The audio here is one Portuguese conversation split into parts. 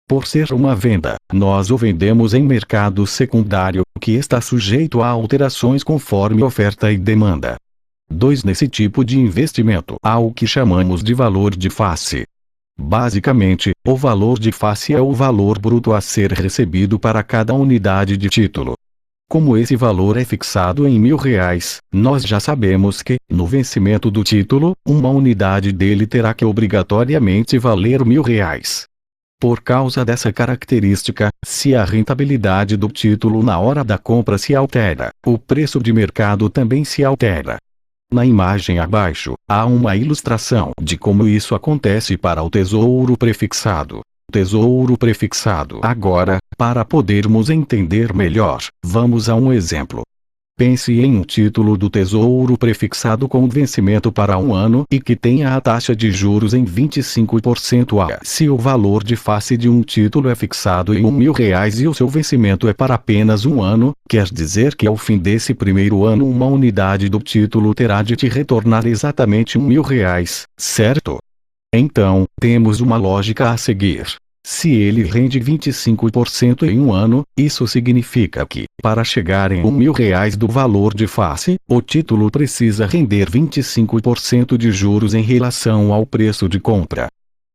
Por ser uma venda, nós o vendemos em mercado secundário, que está sujeito a alterações conforme oferta e demanda. 2. Nesse tipo de investimento há o que chamamos de valor de face. Basicamente, o valor de face é o valor bruto a ser recebido para cada unidade de título. Como esse valor é fixado em R$ 1.000, nós já sabemos que, no vencimento do título, uma unidade dele terá que obrigatoriamente valer R$ 1.000. Por causa dessa característica, se a rentabilidade do título na hora da compra se altera, o preço de mercado também se altera. Na imagem abaixo, há uma ilustração de como isso acontece para o tesouro prefixado. Tesouro prefixado. Agora, para podermos entender melhor, vamos a um exemplo. Pense em um título do Tesouro prefixado com vencimento para 1 ano e que tenha a taxa de juros em 25% a. Se o valor de face de um título é fixado em R$ 1.000 e o seu vencimento é para apenas 1 ano, quer dizer que ao fim desse primeiro ano uma unidade do título terá de te retornar exatamente R$ 1.000, certo? Então, temos uma lógica a seguir. Se ele rende 25% em 1 ano, isso significa que, para chegar em R$ 1.000 do valor de face, o título precisa render 25% de juros em relação ao preço de compra.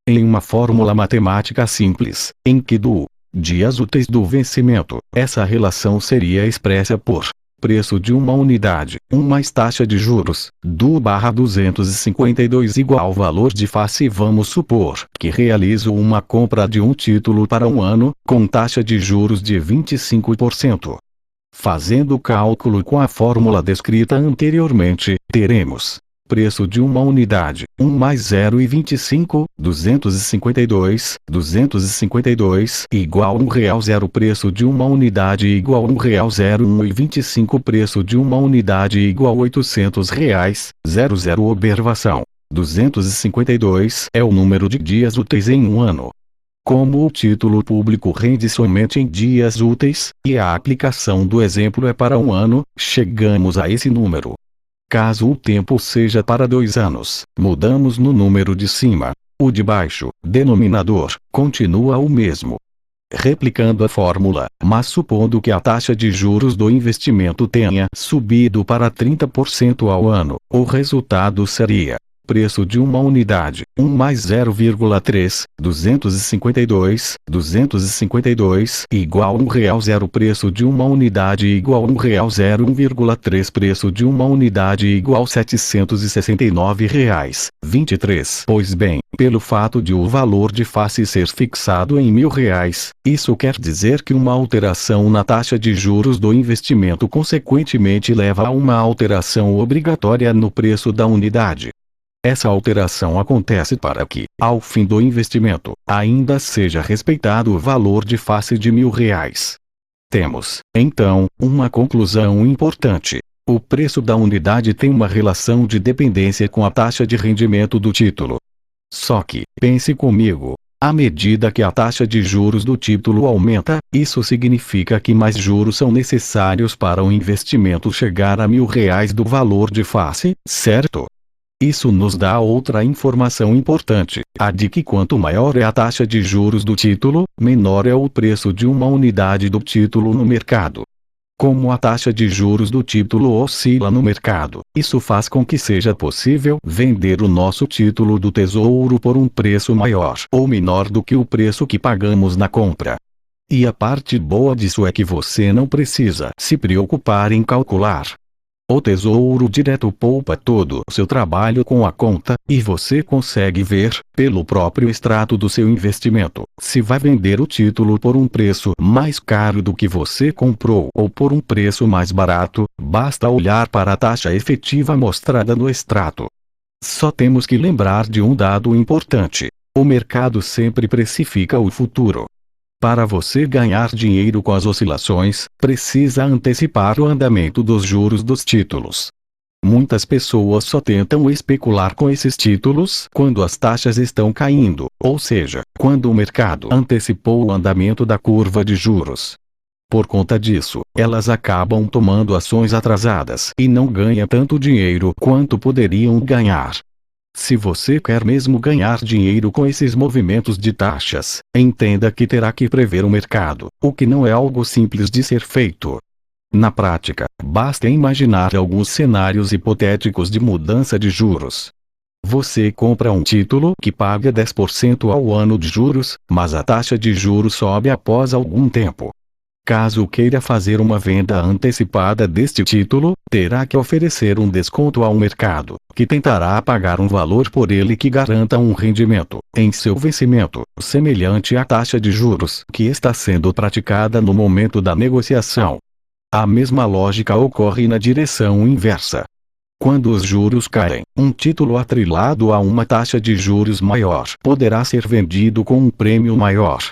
Em uma fórmula matemática simples, em que do dias úteis do vencimento, essa relação seria expressa por preço de uma unidade, 1 mais taxa de juros, do/252 igual ao valor de face. Vamos supor que realizo uma compra de um título para 1 ano, com taxa de juros de 25%. Fazendo o cálculo com a fórmula descrita anteriormente, teremos preço de uma unidade, 1 mais 0,25, 252 igual R$1,00. Preço de uma unidade igual R$1,01,25. Preço de uma unidade igual R$800, 00. Observação: 252 é o número de dias úteis em 1 ano. Como o título público rende somente em dias úteis, e a aplicação do exemplo é para 1 ano, chegamos a esse número. Caso o tempo seja para 2 anos, mudamos no número de cima. O de baixo, denominador, continua o mesmo. Replicando a fórmula, mas supondo que a taxa de juros do investimento tenha subido para 30% ao ano, o resultado seria preço de uma unidade, 1 mais 0,3, 252 igual R$1,00. Preço de uma unidade igual R$1,01,3. Preço de uma unidade igual R$769,23. Pois bem, pelo fato de o valor de face ser fixado em R$1.000, isso quer dizer que uma alteração na taxa de juros do investimento consequentemente leva a uma alteração obrigatória no preço da unidade. Essa alteração acontece para que, ao fim do investimento, ainda seja respeitado o valor de face de R$1.000. Temos, então, uma conclusão importante. O preço da unidade tem uma relação de dependência com a taxa de rendimento do título. Só que, pense comigo, à medida que a taxa de juros do título aumenta, isso significa que mais juros são necessários para o investimento chegar a R$1.000 do valor de face, certo? Isso nos dá outra informação importante, a de que quanto maior é a taxa de juros do título, menor é o preço de uma unidade do título no mercado. Como a taxa de juros do título oscila no mercado, isso faz com que seja possível vender o nosso título do Tesouro por um preço maior ou menor do que o preço que pagamos na compra. E a parte boa disso é que você não precisa se preocupar em calcular. O Tesouro Direto poupa todo o seu trabalho com a conta, e você consegue ver, pelo próprio extrato do seu investimento, se vai vender o título por um preço mais caro do que você comprou ou por um preço mais barato. Basta olhar para a taxa efetiva mostrada no extrato. Só temos que lembrar de um dado importante: o mercado sempre precifica o futuro. Para você ganhar dinheiro com as oscilações, precisa antecipar o andamento dos juros dos títulos. Muitas pessoas só tentam especular com esses títulos quando as taxas estão caindo, ou seja, quando o mercado antecipou o andamento da curva de juros. Por conta disso, elas acabam tomando ações atrasadas e não ganham tanto dinheiro quanto poderiam ganhar. Se você quer mesmo ganhar dinheiro com esses movimentos de taxas, entenda que terá que prever o mercado, o que não é algo simples de ser feito. Na prática, basta imaginar alguns cenários hipotéticos de mudança de juros. Você compra um título que paga 10% ao ano de juros, mas a taxa de juros sobe após algum tempo. Caso queira fazer uma venda antecipada deste título, terá que oferecer um desconto ao mercado, que tentará pagar um valor por ele que garanta um rendimento, em seu vencimento, semelhante à taxa de juros que está sendo praticada no momento da negociação. A mesma lógica ocorre na direção inversa. Quando os juros caem, um título atrelado a uma taxa de juros maior poderá ser vendido com um prêmio maior.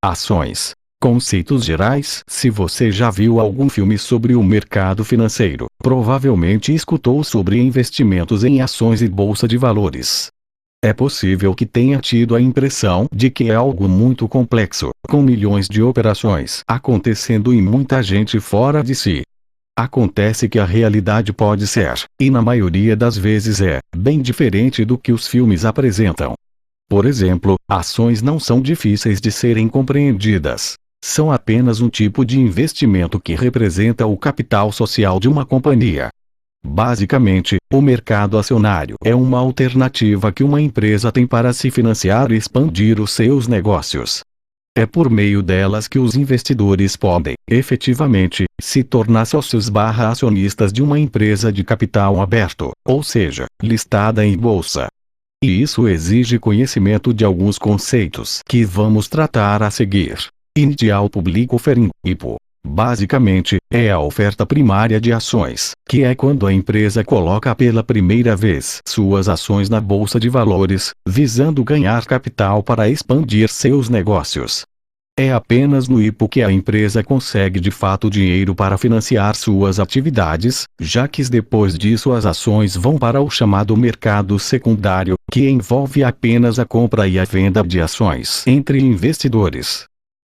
Ações. Conceitos gerais. Se você já viu algum filme sobre o mercado financeiro, provavelmente escutou sobre investimentos em ações e bolsa de valores. É possível que tenha tido a impressão de que é algo muito complexo, com milhões de operações acontecendo e muita gente fora de si. Acontece que a realidade pode ser, e na maioria das vezes é, bem diferente do que os filmes apresentam. Por exemplo, ações não são difíceis de serem compreendidas. São apenas um tipo de investimento que representa o capital social de uma companhia. Basicamente, o mercado acionário é uma alternativa que uma empresa tem para se financiar e expandir os seus negócios. É por meio delas que os investidores podem, efetivamente, se tornar sócios/acionistas de uma empresa de capital aberto, ou seja, listada em bolsa. E isso exige conhecimento de alguns conceitos que vamos tratar a seguir. Initial Public Offering, IPO. Basicamente, é a oferta primária de ações, que é quando a empresa coloca pela primeira vez suas ações na bolsa de valores, visando ganhar capital para expandir seus negócios. É apenas no IPO que a empresa consegue de fato dinheiro para financiar suas atividades, já que depois disso as ações vão para o chamado mercado secundário, que envolve apenas a compra e a venda de ações entre investidores.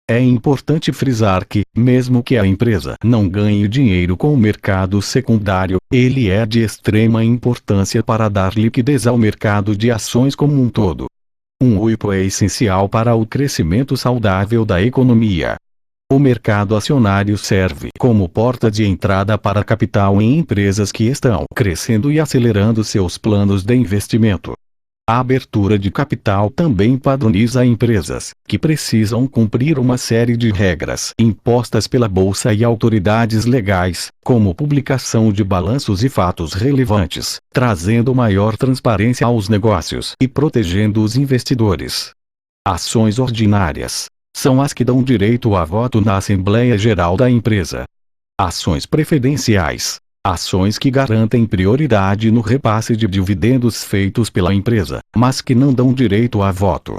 É importante frisar que, mesmo que a empresa não ganhe dinheiro com o mercado secundário, ele é de extrema importância para dar liquidez ao mercado de ações como um todo. Um IPO é essencial para o crescimento saudável da economia. O mercado acionário serve como porta de entrada para capital em empresas que estão crescendo e acelerando seus planos de investimento. A abertura de capital também padroniza empresas, que precisam cumprir uma série de regras impostas pela bolsa e autoridades legais, como publicação de balanços e fatos relevantes, trazendo maior transparência aos negócios e protegendo os investidores. Ações ordinárias são as que dão direito a voto na Assembleia Geral da empresa. Ações preferenciais. Ações que garantem prioridade no repasse de dividendos feitos pela empresa, mas que não dão direito a voto.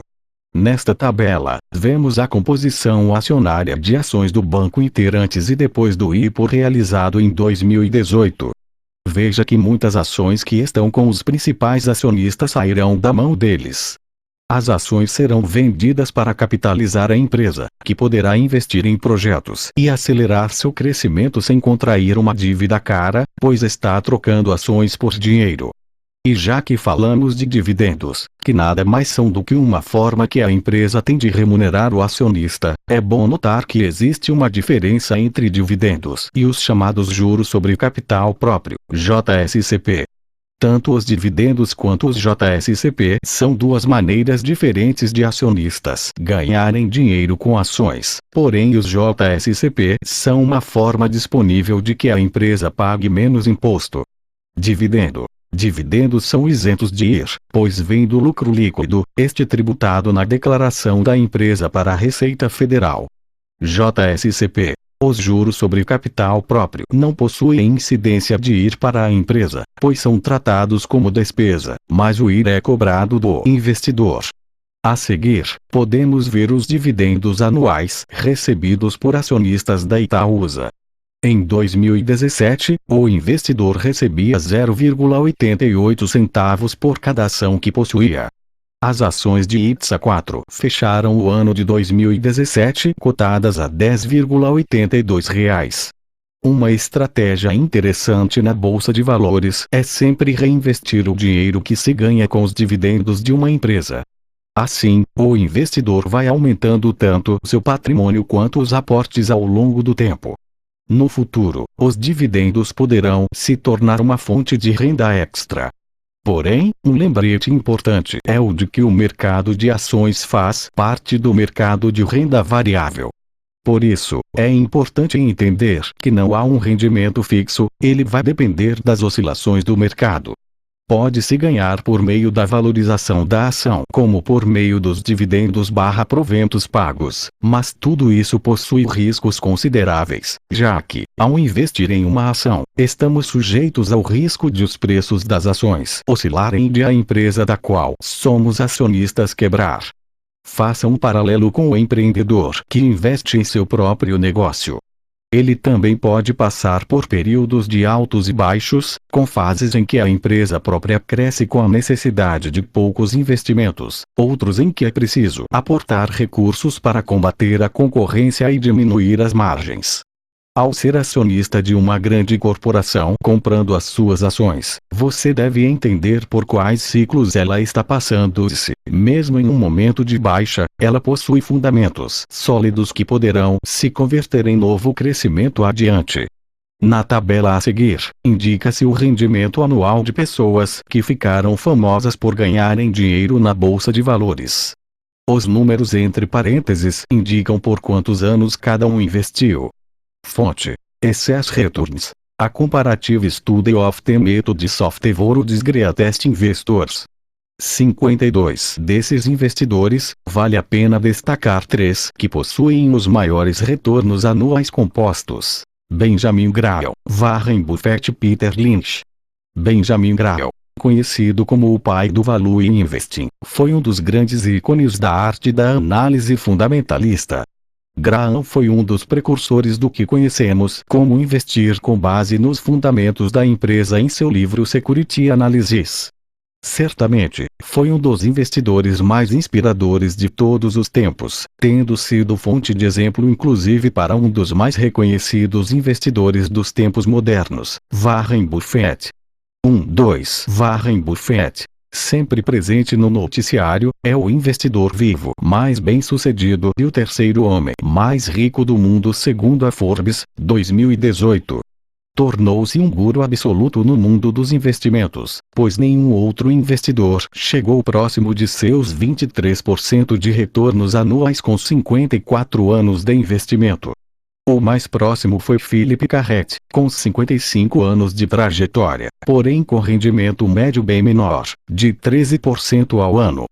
Nesta tabela, vemos a composição acionária de ações do Banco Inter antes e depois do IPO realizado em 2018. Veja que muitas ações que estão com os principais acionistas sairão da mão deles. As ações serão vendidas para capitalizar a empresa, que poderá investir em projetos e acelerar seu crescimento sem contrair uma dívida cara, pois está trocando ações por dinheiro. E já que falamos de dividendos, que nada mais são do que uma forma que a empresa tem de remunerar o acionista, é bom notar que existe uma diferença entre dividendos e os chamados juros sobre capital próprio, JSCP. Tanto os dividendos quanto os JSCP são duas maneiras diferentes de acionistas ganharem dinheiro com ações, porém os JSCP são uma forma disponível de que a empresa pague menos imposto. Dividendos são isentos de IR, pois vêm do lucro líquido, este tributado na declaração da empresa para a Receita Federal. JSCP. Os juros sobre capital próprio não possuem incidência de IR para a empresa, pois são tratados como despesa, mas o IR é cobrado do investidor. A seguir, podemos ver os dividendos anuais recebidos por acionistas da Itaúsa. Em 2017, o investidor recebia 0,88 centavos por cada ação que possuía. As ações de IPSA 4 fecharam o ano de 2017 cotadas a R$ 10,82. Uma estratégia interessante na bolsa de valores é sempre reinvestir o dinheiro que se ganha com os dividendos de uma empresa. Assim, o investidor vai aumentando tanto seu patrimônio quanto os aportes ao longo do tempo. No futuro, os dividendos poderão se tornar uma fonte de renda extra. Porém, um lembrete importante é o de que o mercado de ações faz parte do mercado de renda variável. Por isso, é importante entender que não há um rendimento fixo, ele vai depender das oscilações do mercado. Pode-se ganhar por meio da valorização da ação, como por meio dos dividendos/proventos pagos, mas tudo isso possui riscos consideráveis, já que, ao investir em uma ação, estamos sujeitos ao risco de os preços das ações oscilarem e a empresa da qual somos acionistas quebrar. Faça um paralelo com o empreendedor que investe em seu próprio negócio. Ele também pode passar por períodos de altos e baixos, com fases em que a empresa própria cresce com a necessidade de poucos investimentos, outros em que é preciso aportar recursos para combater a concorrência e diminuir as margens. Ao ser acionista de uma grande corporação comprando as suas ações, você deve entender por quais ciclos ela está passando e se, mesmo em um momento de baixa, ela possui fundamentos sólidos que poderão se converter em novo crescimento adiante. Na tabela a seguir, indica-se o rendimento anual de pessoas que ficaram famosas por ganharem dinheiro na bolsa de valores. Os números entre parênteses indicam por quantos anos cada um investiu. Fonte: Excess Returns. A Comparative Study of the Methods of the World's Greatest Investors. 52 desses investidores, vale a pena destacar 3 que possuem os maiores retornos anuais compostos: Benjamin Graham, Warren Buffett e Peter Lynch. Benjamin Graham, conhecido como o pai do Value Investing, foi um dos grandes ícones da arte da análise fundamentalista. Graham foi um dos precursores do que conhecemos como investir com base nos fundamentos da empresa em seu livro Security Analysis. Certamente, foi um dos investidores mais inspiradores de todos os tempos, tendo sido fonte de exemplo inclusive para um dos mais reconhecidos investidores dos tempos modernos, Warren Buffett. 2. Warren Buffett, sempre presente no noticiário, é o investidor vivo mais bem-sucedido e o terceiro homem mais rico do mundo segundo a Forbes, 2018. Tornou-se um guru absoluto no mundo dos investimentos, pois nenhum outro investidor chegou próximo de seus 23% de retornos anuais com 54 anos de investimento. O mais próximo foi Philip Carrett, com 55 anos de trajetória, porém com rendimento médio bem menor, de 13% ao ano.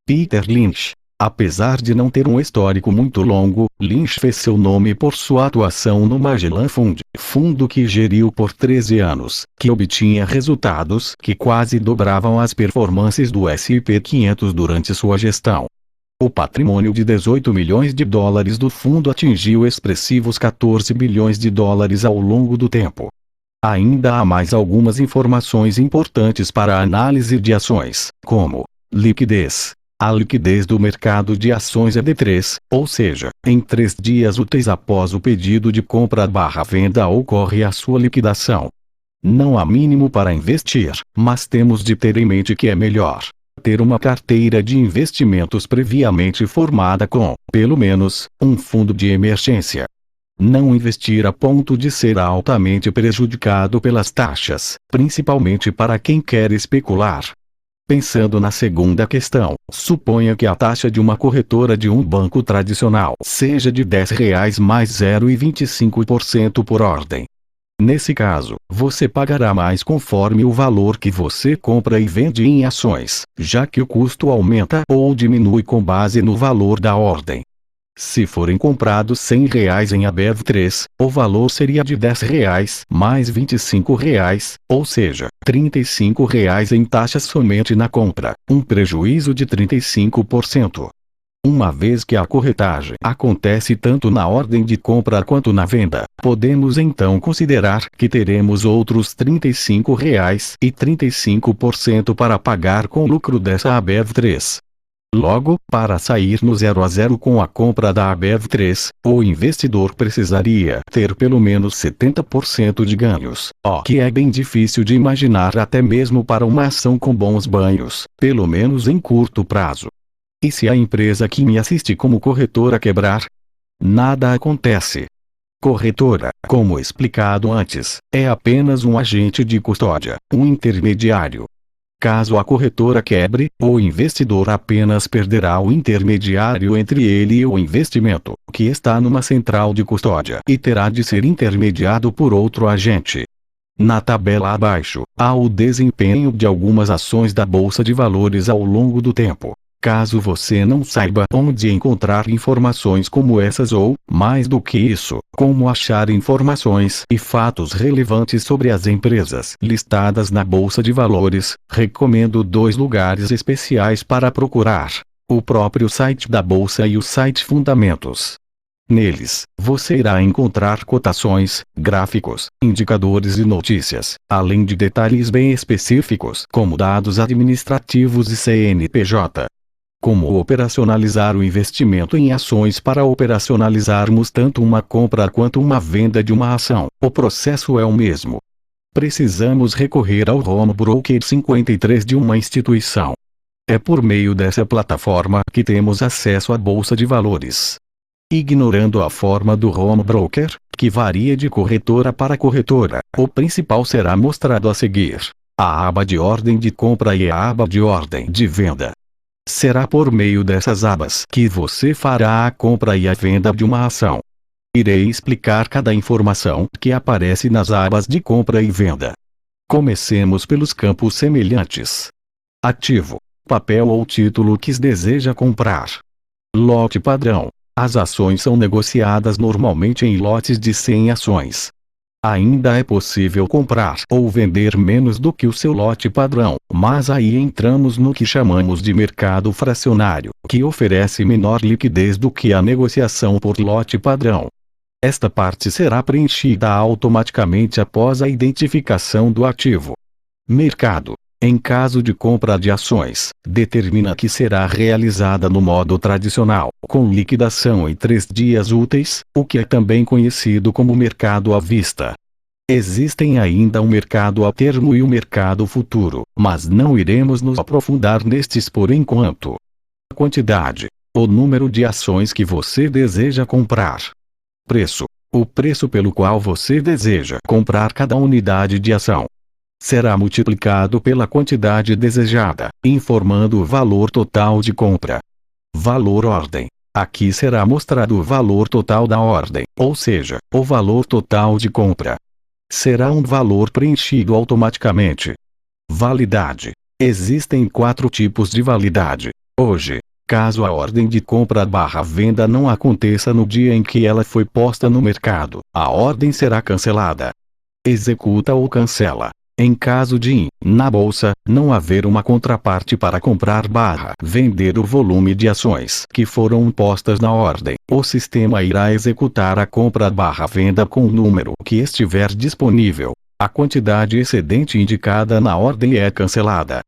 Peter Lynch. Apesar de não ter um histórico muito longo, Lynch fez seu nome por sua atuação no Magellan Fund, fundo que geriu por 13 anos, que obtinha resultados que quase dobravam as performances do S&P 500 durante sua gestão. O patrimônio de 18 milhões de dólares do fundo atingiu expressivos 14 bilhões de dólares ao longo do tempo. Ainda há mais algumas informações importantes para a análise de ações, como liquidez. A liquidez do mercado de ações é de 3, ou seja, em 3 dias úteis após o pedido de compra/venda ocorre a sua liquidação. Não há mínimo para investir, mas temos de ter em mente que é melhor ter uma carteira de investimentos previamente formada com, pelo menos, um fundo de emergência. Não investir a ponto de ser altamente prejudicado pelas taxas, principalmente para quem quer especular. Pensando na segunda questão, suponha que a taxa de uma corretora de um banco tradicional seja de R$ 10 mais 0,25% por ordem. Nesse caso, você pagará mais conforme o valor que você compra e vende em ações, já que o custo aumenta ou diminui com base no valor da ordem. Se forem comprados R$ 100 em ABEV3, o valor seria de R$ 10 mais R$ 25, ou seja, R$ 35 em taxas somente na compra, um prejuízo de 35%. Uma vez que a corretagem acontece tanto na ordem de compra quanto na venda, podemos então considerar que teremos outros R$ 35 e 35% para pagar com lucro dessa ABEV3. Logo, para sair no 0 a 0 com a compra da ABEV3, o investidor precisaria ter pelo menos 70% de ganhos, o que é bem difícil de imaginar até mesmo para uma ação com bons banhos, pelo menos em curto prazo. E se a empresa que me assiste como corretora quebrar? Nada acontece. Corretora, como explicado antes, é apenas um agente de custódia, um intermediário. Caso a corretora quebre, o investidor apenas perderá o intermediário entre ele e o investimento, que está numa central de custódia e terá de ser intermediado por outro agente. Na tabela abaixo, há o desempenho de algumas ações da Bolsa de Valores ao longo do tempo. Caso você não saiba onde encontrar informações como essas ou, mais do que isso, como achar informações e fatos relevantes sobre as empresas listadas na Bolsa de Valores, recomendo 2 lugares especiais para procurar: o próprio site da Bolsa e o site Fundamentos. Neles, você irá encontrar cotações, gráficos, indicadores e notícias, além de detalhes bem específicos como dados administrativos e CNPJ. Como operacionalizar o investimento em ações? Para operacionalizarmos tanto uma compra quanto uma venda de uma ação, o processo é o mesmo. Precisamos recorrer ao Home Broker 53 de uma instituição. É por meio dessa plataforma que temos acesso à Bolsa de Valores. Ignorando a forma do Home Broker, que varia de corretora para corretora, o principal será mostrado a seguir: a aba de ordem de compra e a aba de ordem de venda. Será por meio dessas abas que você fará a compra e a venda de uma ação. Irei explicar cada informação que aparece nas abas de compra e venda. Comecemos pelos campos semelhantes. Ativo: papel ou título que deseja comprar. Lote padrão: as ações são negociadas normalmente em lotes de 100 ações. Ainda é possível comprar ou vender menos do que o seu lote padrão, mas aí entramos no que chamamos de mercado fracionário, que oferece menor liquidez do que a negociação por lote padrão. Esta parte será preenchida automaticamente após a identificação do ativo. Mercado: em caso de compra de ações, determina que será realizada no modo tradicional, com liquidação em 3 dias úteis, o que é também conhecido como mercado à vista. Existem ainda o mercado a termo e o mercado futuro, mas não iremos nos aprofundar nestes por enquanto. Quantidade: o número de ações que você deseja comprar. Preço: o preço pelo qual você deseja comprar cada unidade de ação. Será multiplicado pela quantidade desejada, informando o valor total de compra. Valor ordem: aqui será mostrado o valor total da ordem, ou seja, o valor total de compra. Será um valor preenchido automaticamente. Validade: existem 4 tipos de validade. Hoje, caso a ordem de compra/venda não aconteça no dia em que ela foi posta no mercado, a ordem será cancelada. Executa ou cancela: em caso de, na bolsa, não haver uma contraparte para comprar/vender o volume de ações que foram postas na ordem, o sistema irá executar a compra/venda com o número que estiver disponível. A quantidade excedente indicada na ordem é cancelada.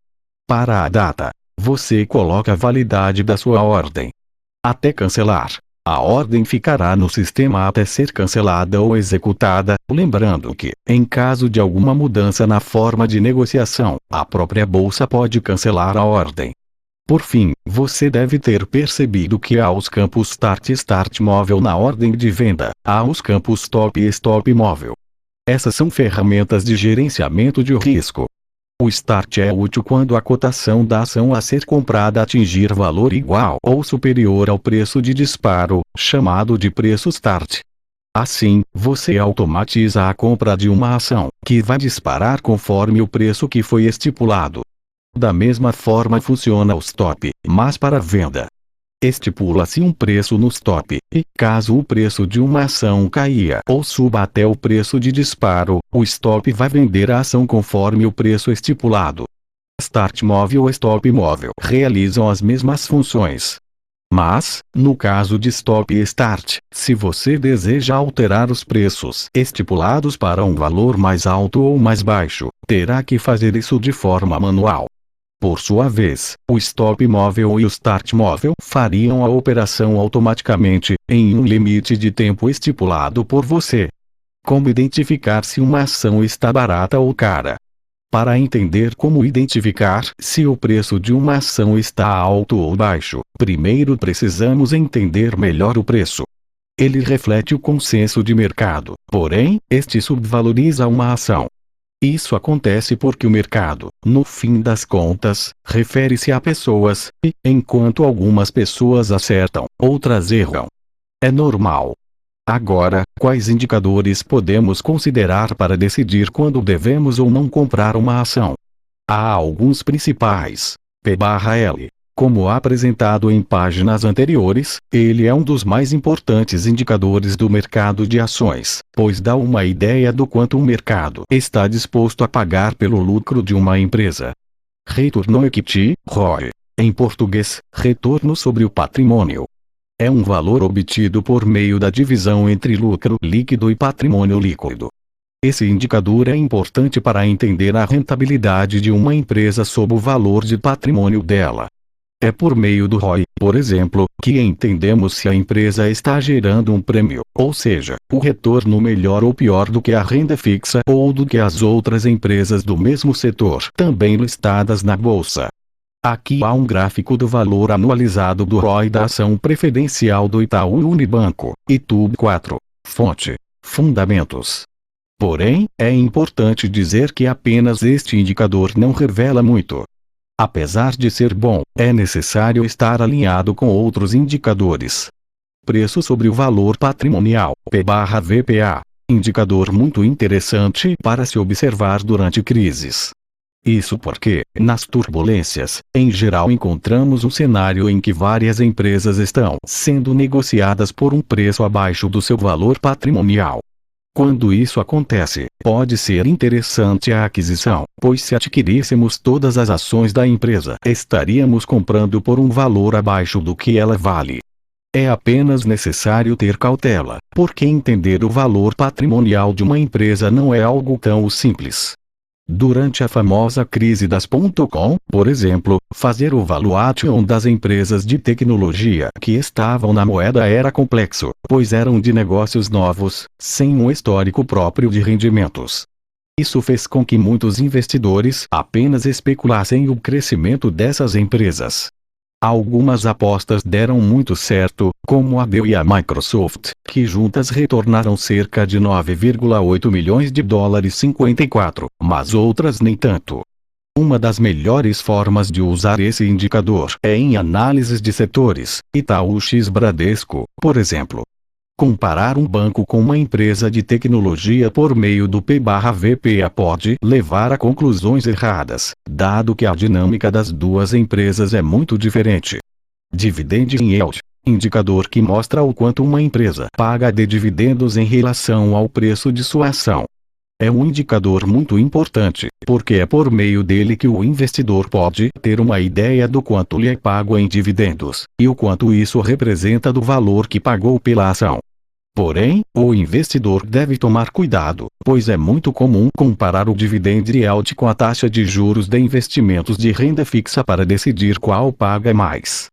Para a data, você coloca a validade da sua ordem. Até cancelar, a ordem ficará no sistema até ser cancelada ou executada, lembrando que, em caso de alguma mudança na forma de negociação, a própria bolsa pode cancelar a ordem. Por fim, você deve ter percebido que há os campos Start e Start Móvel na ordem de venda, há os campos Stop e Stop Móvel. Essas são ferramentas de gerenciamento de risco. O Start é útil quando a cotação da ação a ser comprada atingir valor igual ou superior ao preço de disparo, chamado de preço Start. Assim, você automatiza a compra de uma ação, que vai disparar conforme o preço que foi estipulado. Da mesma forma funciona o Stop, mas para venda. Estipula-se um preço no stop, e, caso o preço de uma ação caia ou suba até o preço de disparo, o stop vai vender a ação conforme o preço estipulado. Start Móvel e Stop Móvel realizam as mesmas funções. Mas, no caso de Stop e Start, se você deseja alterar os preços estipulados para um valor mais alto ou mais baixo, terá que fazer isso de forma manual. Por sua vez, o stop móvel e o start móvel fariam a operação automaticamente, em um limite de tempo estipulado por você. Como identificar se uma ação está barata ou cara? Para entender como identificar se o preço de uma ação está alto ou baixo, primeiro precisamos entender melhor o preço. Ele reflete o consenso de mercado, porém, este subvaloriza uma ação. Isso acontece porque o mercado, no fim das contas, refere-se a pessoas, e, enquanto algumas pessoas acertam, outras erram. É normal. Agora, quais indicadores podemos considerar para decidir quando devemos ou não comprar uma ação? Há alguns principais. P/L. Como apresentado em páginas anteriores, ele é um dos mais importantes indicadores do mercado de ações, pois dá uma ideia do quanto o mercado está disposto a pagar pelo lucro de uma empresa. Return on Equity, ROE. Em português, retorno sobre o patrimônio. É um valor obtido por meio da divisão entre lucro líquido e patrimônio líquido. Esse indicador é importante para entender a rentabilidade de uma empresa sob o valor de patrimônio dela. É por meio do ROI, por exemplo, que entendemos se a empresa está gerando um prêmio, ou seja, o retorno melhor ou pior do que a renda fixa ou do que as outras empresas do mesmo setor, também listadas na bolsa. Aqui há um gráfico do valor anualizado do ROI da ação preferencial do Itaú Unibanco, ITUB 4. Fonte: Fundamentos. Porém, é importante dizer que apenas este indicador não revela muito. Apesar de ser bom, é necessário estar alinhado com outros indicadores. Preço sobre o valor patrimonial, P/VPA. Indicador muito interessante para se observar durante crises. Isso porque, nas turbulências, em geral encontramos um cenário em que várias empresas estão sendo negociadas por um preço abaixo do seu valor patrimonial. Quando isso acontece, pode ser interessante a aquisição, pois se adquiríssemos todas as ações da empresa, estaríamos comprando por um valor abaixo do que ela vale. É apenas necessário ter cautela, porque entender o valor patrimonial de uma empresa não é algo tão simples. Durante a famosa crise das .com, por exemplo, fazer o valuation das empresas de tecnologia que estavam na moeda era complexo, pois eram de negócios novos, sem um histórico próprio de rendimentos. Isso fez com que muitos investidores apenas especulassem o crescimento dessas empresas. Algumas apostas deram muito certo, como a Dell e a Microsoft, que juntas retornaram cerca de 9,8 milhões de dólares 54, mas outras nem tanto. Uma das melhores formas de usar esse indicador é em análises de setores, Itaú x Bradesco, por exemplo. Comparar um banco com uma empresa de tecnologia por meio do P/VPA pode levar a conclusões erradas, dado que a dinâmica das duas empresas é muito diferente. Dividend Yield, indicador que mostra o quanto uma empresa paga de dividendos em relação ao preço de sua ação. É um indicador muito importante, porque é por meio dele que o investidor pode ter uma ideia do quanto lhe é pago em dividendos, e o quanto isso representa do valor que pagou pela ação. Porém, o investidor deve tomar cuidado, pois é muito comum comparar o dividend yield com a taxa de juros de investimentos de renda fixa para decidir qual paga mais.